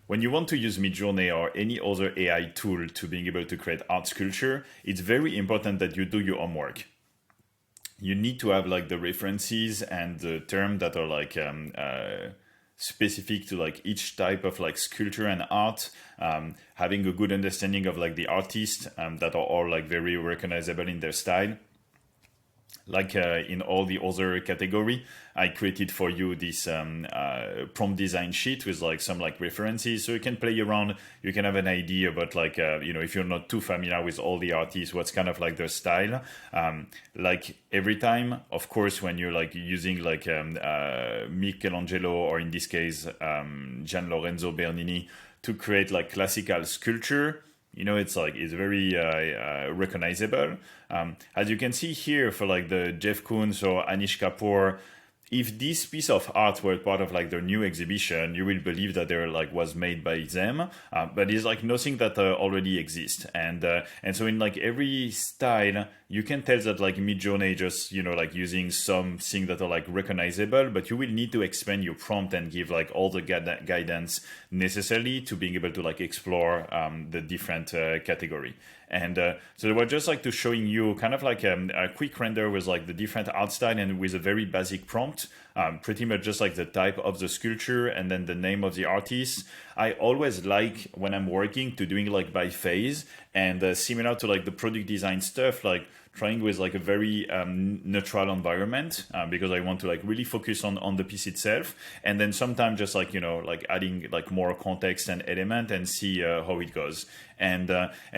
When you want to use MidJourney or any other AI tool to being able to create art sculpture, it's very important that you do your homework. You need to have like the references and the term that are like specific to like each type of like sculpture and art, having a good understanding of like the artists that are all like very recognizable in their style. Like in all the other category, I created for you this prompt design sheet with like some like references, so you can play around. You can have an idea about like if you're not too familiar with all the artists, what's kind of like their style. Like every time, of course, when you're like using like Michelangelo, or in this case Gian Lorenzo Bernini, to create like classical sculpture, it's like it's very recognizable. As you can see here for like the Jeff Koons or Anish Kapoor, if this piece of art were part of like their new exhibition, you will believe that they like was made by them, but it's like nothing that already exists. And so in like every style, you can tell that like MidJourney just like using something that are like recognizable, but you will need to expand your prompt and give like all the guidance necessarily to being able to like explore the different category. And so we're just like to showing you kind of like a quick render with like the different art style and with a very basic prompt, pretty much just like the type of the sculpture and then the name of the artist. I always like when I'm working to doing like by phase, and similar to like the product design stuff, like trying with like a very neutral environment, because I want to like really focus on the piece itself, and then sometimes just like like adding like more context and element and see how it goes. And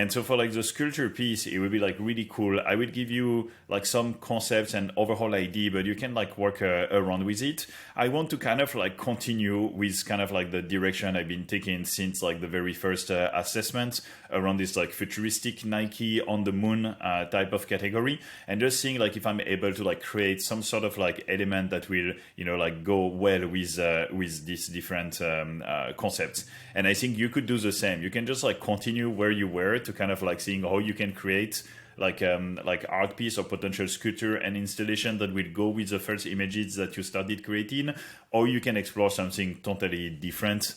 so for like the sculpture piece, it would be like really cool. I would give you like some concepts and overall idea, but you can like work around with it. I want to kind of like continue with kind of like the direction I've been taking since like the very first assessment around this like futuristic Nike on the moon type of category, and just seeing like if I'm able to like create some sort of like element that will like go well with these different concepts. And I think you could do the same. You can just like continue where you were to kind of like seeing how you can create like art piece or potential sculpture and installation that will go with the first images that you started creating, or you can explore something totally different.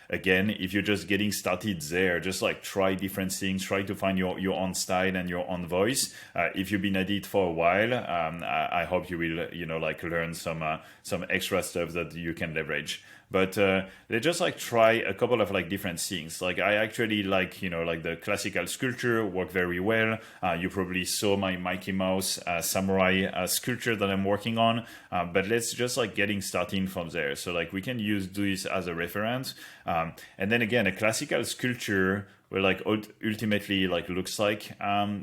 Again, if you're just getting started there, just like try different things, try to find your own style and your own voice. If you've been at it for a while, I hope you will like learn some extra stuff that you can leverage. But let's just like try a couple of like different things. Like I actually like like the classical sculpture work very well. You probably saw my Mickey Mouse samurai sculpture that I'm working on. But let's just like getting starting from there. So like we can do this as a reference. And then again, a classical sculpture where like ultimately like looks like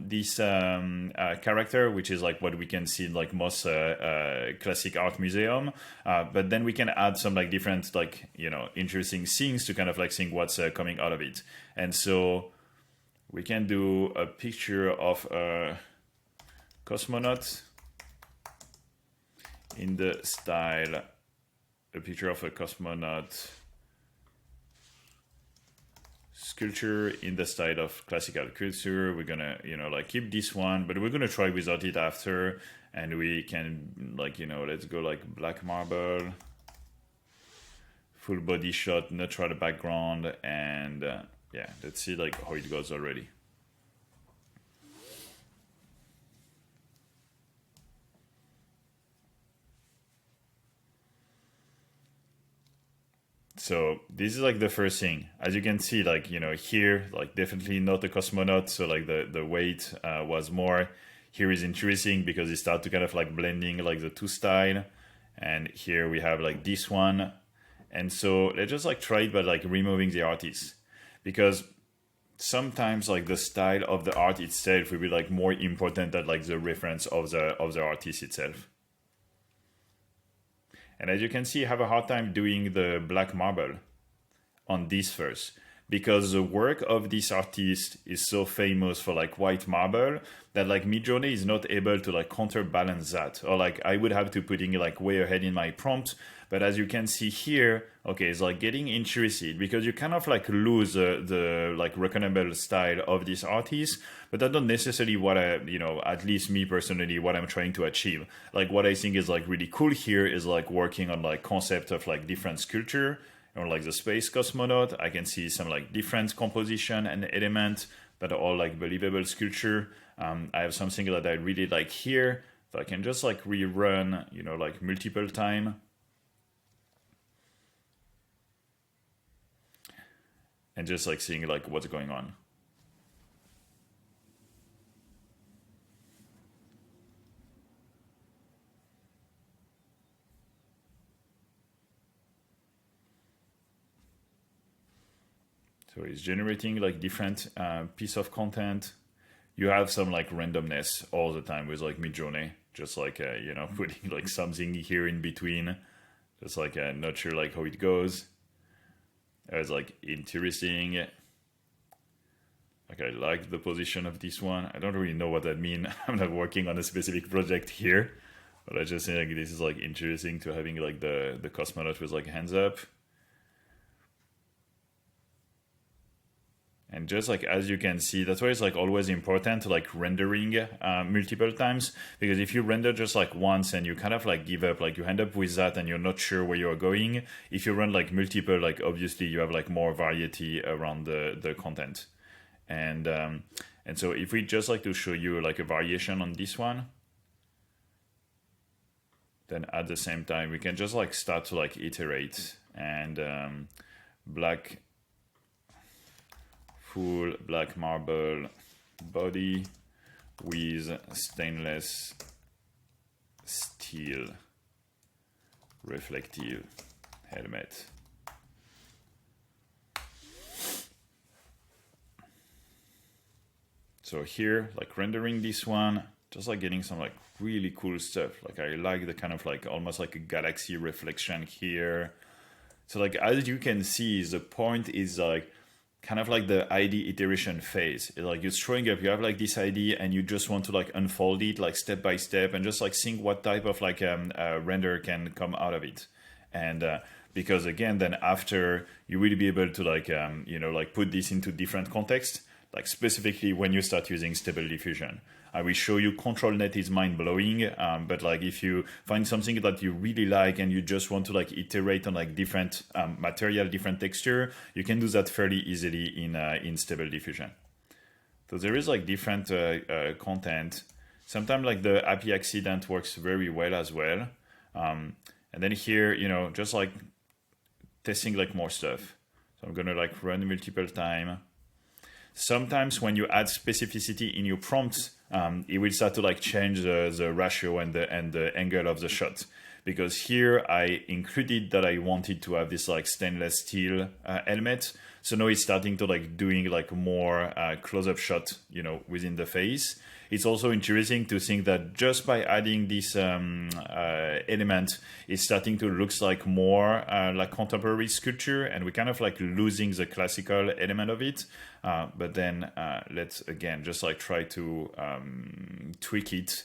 this character, which is like what we can see in like most classic art museum. But then we can add some like different like interesting things to kind of like seeing what's coming out of it. And so we can do a picture of a cosmonaut in the style, a picture of a cosmonaut sculpture in the style of classical culture. We're gonna like keep this one, but we're gonna try without it after, and we can like let's go like black marble, full body shot, neutral background, and yeah, let's see like how it goes already. So this is like the first thing. As you can see, like here, like definitely not a cosmonaut. So like the weight was more. Here is interesting because it starts to kind of like blending like the two style. And here we have like this one. And so let's just like try it by like removing the artist, because sometimes like the style of the art itself will be like more important than like the reference of the artist itself. And as you can see, I have a hard time doing the black marble on this first, because the work of this artist is so famous for like white marble that like MidJourney is not able to like counterbalance that, or like I would have to put in like way ahead in my prompt. But as you can see here, okay, it's like getting interested because you kind of like lose the like recognizable style of this artist, but that's not necessarily what I, at least me personally, what I'm trying to achieve. Like what I think is like really cool here is like working on like concept of like different sculpture or like the space cosmonaut. I can see some like different composition and element that are all like believable sculpture. I have something that I really like here, so I can just like rerun, you know, like multiple time. And just like seeing like what's going on. So it's generating like different piece of content. You have some like randomness all the time with like MidJourney, just like you know, putting like something here in between, just like not sure like how it goes. It's like interesting. Like I like the position of this one. I don't really know what that means. I'm not working on a specific project here, but I just think this is like interesting to having like the cosmonaut with like hands up. And just like as you can see, that's why it's like always important to like rendering multiple times, because if you render just like once and you kind of like give up, like you end up with that and you're not sure where you're going. If you run like multiple, like obviously you have like more variety around the content. And so if we just like to show you like a variation on this one, then at the same time we can just like start to like iterate and black full black marble body with stainless steel reflective helmet. So here, like rendering this one, just like getting some like really cool stuff. Like I like the kind of like almost like a galaxy reflection here. So like as you can see, the point is like kind of like the ID iteration phase. It's like you're throwing up, you have like this ID and you just want to like unfold it like step by step and just like think what type of like render can come out of it. And because again, then after you will be able to like, you know, like put this into different contexts, like specifically when you start using stable diffusion. I will show you control net is mind blowing, but like if you find something that you really like and you just want to like iterate on like different material, different texture, you can do that fairly easily in stable diffusion. So there is like different content. Sometimes like the happy accident works very well as well. And then here, you know, just like testing like more stuff. So I'm gonna like run multiple time. Sometimes when you add specificity in your prompts, it will start to like change the ratio and the angle of the shot. Because here I included that I wanted to have this like stainless steel helmet. So now it's starting to like doing like more close-up shot, you know, within the face. It's also interesting to think that just by adding this element, it's starting to look like more like contemporary sculpture, and we're kind of like losing the classical element of it. But then let's again just like try to tweak it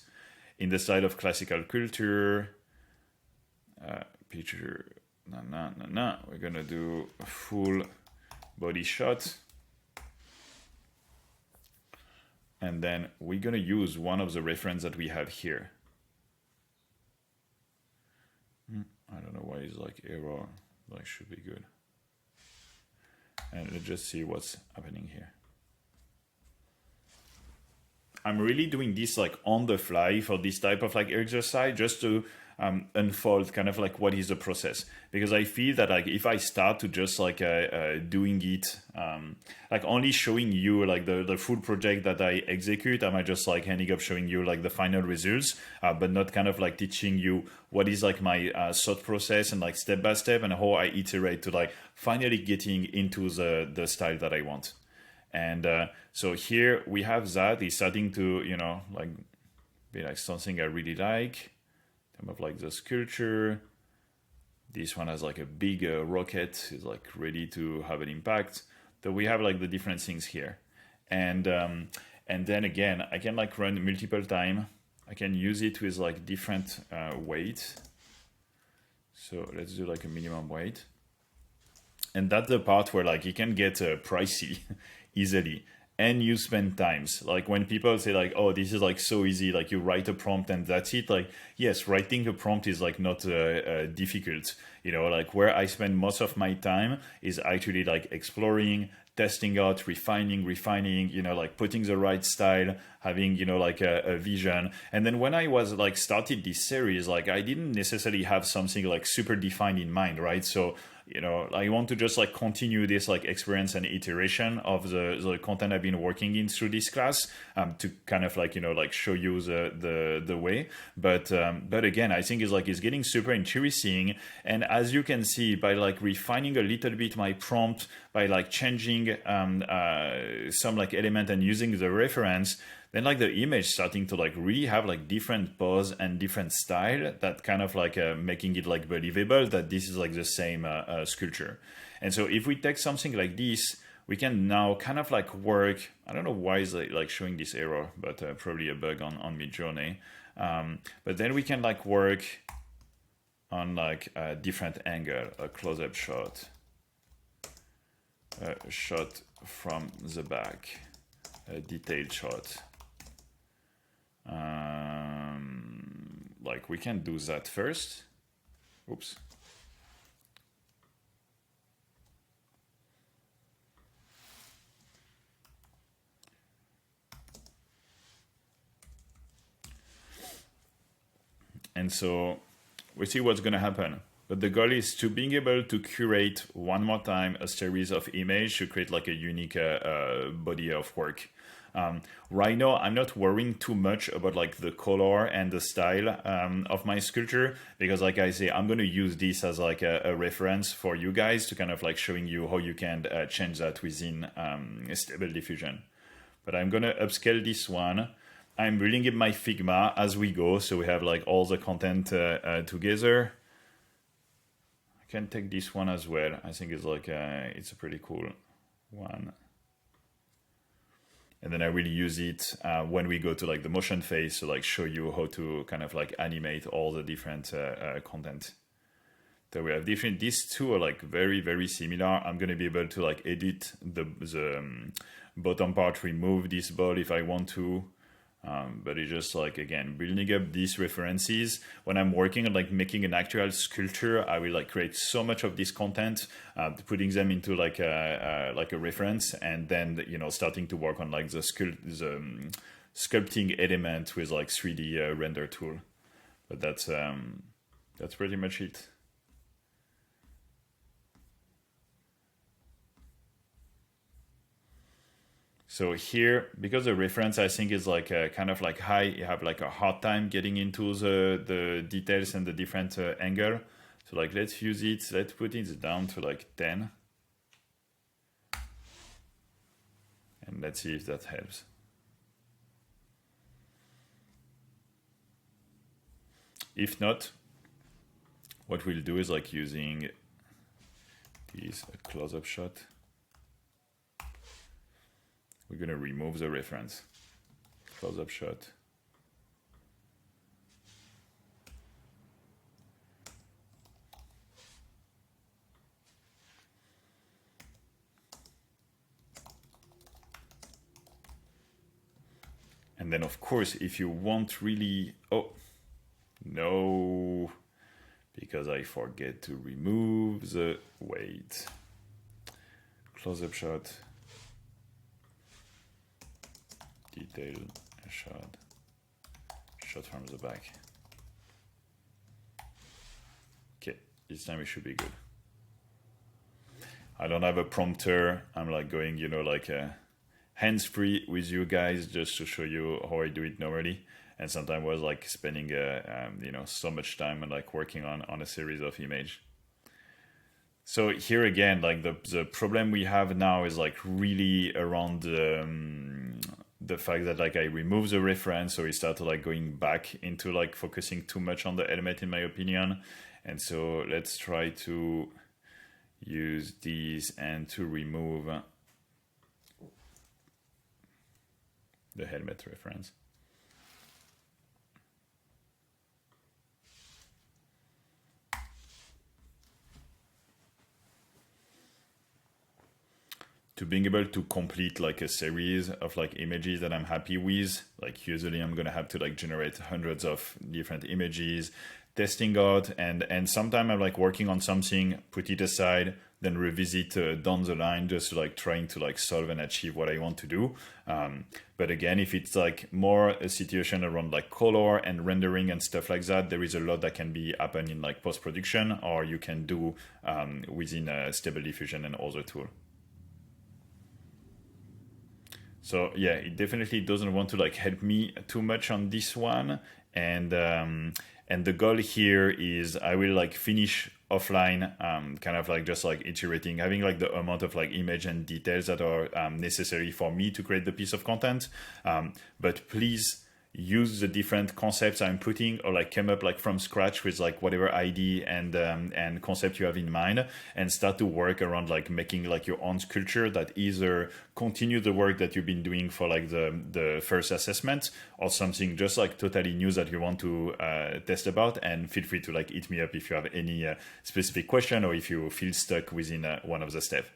in the style of classical culture. Picture, no. We're gonna do a full body shot. And then we're going to use one of the reference that we have here. I don't know why it's like error, like should be good. And let's just see what's happening here. I'm really doing this like on the fly for this type of like exercise, just to unfold kind of like what is the process, because I feel that like if I start to just like doing it like only showing you like the full project that I execute, I might just like ending up showing you like the final results, but not kind of like teaching you what is like my thought process and like step by step and how I iterate to like finally getting into the style that I want. And so here we have that. It's starting to, you know, like be like something I really like. Some of like the sculpture. This one has like a big rocket, is like ready to have an impact. So we have like the different things here. And then again, I can like run multiple time. I can use it with like different weight. So let's do like a minimum weight. And that's the part where like it can get pricey easily. and you spend times. Like when people say like, oh, this is like so easy, like you write a prompt and that's it. Like, yes, writing a prompt is like not difficult. You know, like where I spend most of my time is actually like exploring, testing out, refining, you know, like putting the right style, having, you know, like a vision. And then when I was like started this series, like I didn't necessarily have something like super defined in mind, right? So, you know, I want to just like continue this like experience and iteration of the content I've been working in through this class, to kind of like, you know, like show you the way. But again, I think it's getting super interesting. And as you can see, by like refining a little bit my prompt, by like changing some like element and using the reference, then like the image starting to like really have like different pose and different style that kind of like making it like believable that this is like the same sculpture. And so if we take something like this, we can now kind of like work. I don't know why is like showing this error, but probably a bug on MidJourney. But then we can like work on like a different angle, a close-up shot, a shot from the back, a detailed shot. Like we can do that first. Oops. And so we see what's going to happen. But the goal is to being able to curate one more time a series of images to create like a unique body of work. Right now, I'm not worrying too much about like the color and the style of my sculpture, because like I say, I'm going to use this as like a reference for you guys to kind of like showing you how you can change that within Stable Diffusion. But I'm going to upscale this one. I'm building in my Figma as we go, so we have like all the content together. I can take this one as well. I think it's like it's a pretty cool one. And then I will use it when we go to like the motion phase to like show you how to kind of like animate all the different content. So we have different, these two are like very, very similar. I'm going to be able to like edit the bottom part, remove this ball if I want to. But it's just like, again, building up these references. When I'm working on like making an actual sculpture, I will like create so much of this content, putting them into like a reference, and then, you know, starting to work on like the sculpting element with like 3D render tool. But that's pretty much it. So here, because the reference I think is like kind of like high, you have like a hard time getting into the details and the different angle. So like let's use it, let's put it down to like 10. And let's see if that helps. If not, what we'll do is like using this close-up shot. We're going to remove the reference. Close-up shot. And then, of course, if you want really... Oh, no, because I forget to remove the weight. Close-up shot. Detail shot. Shot from the back. Okay, this time it should be good. I don't have a prompter. I'm like going, you know, like hands-free with you guys just to show you how I do it normally. And sometimes I was like spending, you know, so much time and like working on a series of images. So here again, like the problem we have now is like really around the fact that like I remove the reference, so we start like going back into like focusing too much on the element in my opinion. And so let's try to use these and to remove the helmet reference. to being able to complete like a series of like images that I'm happy with. Like usually I'm gonna have to like generate hundreds of different images, testing out, and sometime I'm like working on something, put it aside, then revisit down the line, just like trying to like solve and achieve what I want to do. But again, if it's like more a situation around like color and rendering and stuff like that, there is a lot that can be happen in like post-production, or you can do within Stable Diffusion and other tool. So yeah, it definitely doesn't want to like help me too much on this one. And the goal here is I will like finish offline, kind of like just like iterating, having like the amount of like image and details that are necessary for me to create the piece of content. But please use the different concepts I'm putting, or like come up like from scratch with like whatever idea and concept you have in mind, and start to work around like making like your own sculpture that either continue the work that you've been doing for like the first assessment, or something just like totally new that you want to test about. And feel free to like hit me up if you have any specific question, or if you feel stuck within one of the steps.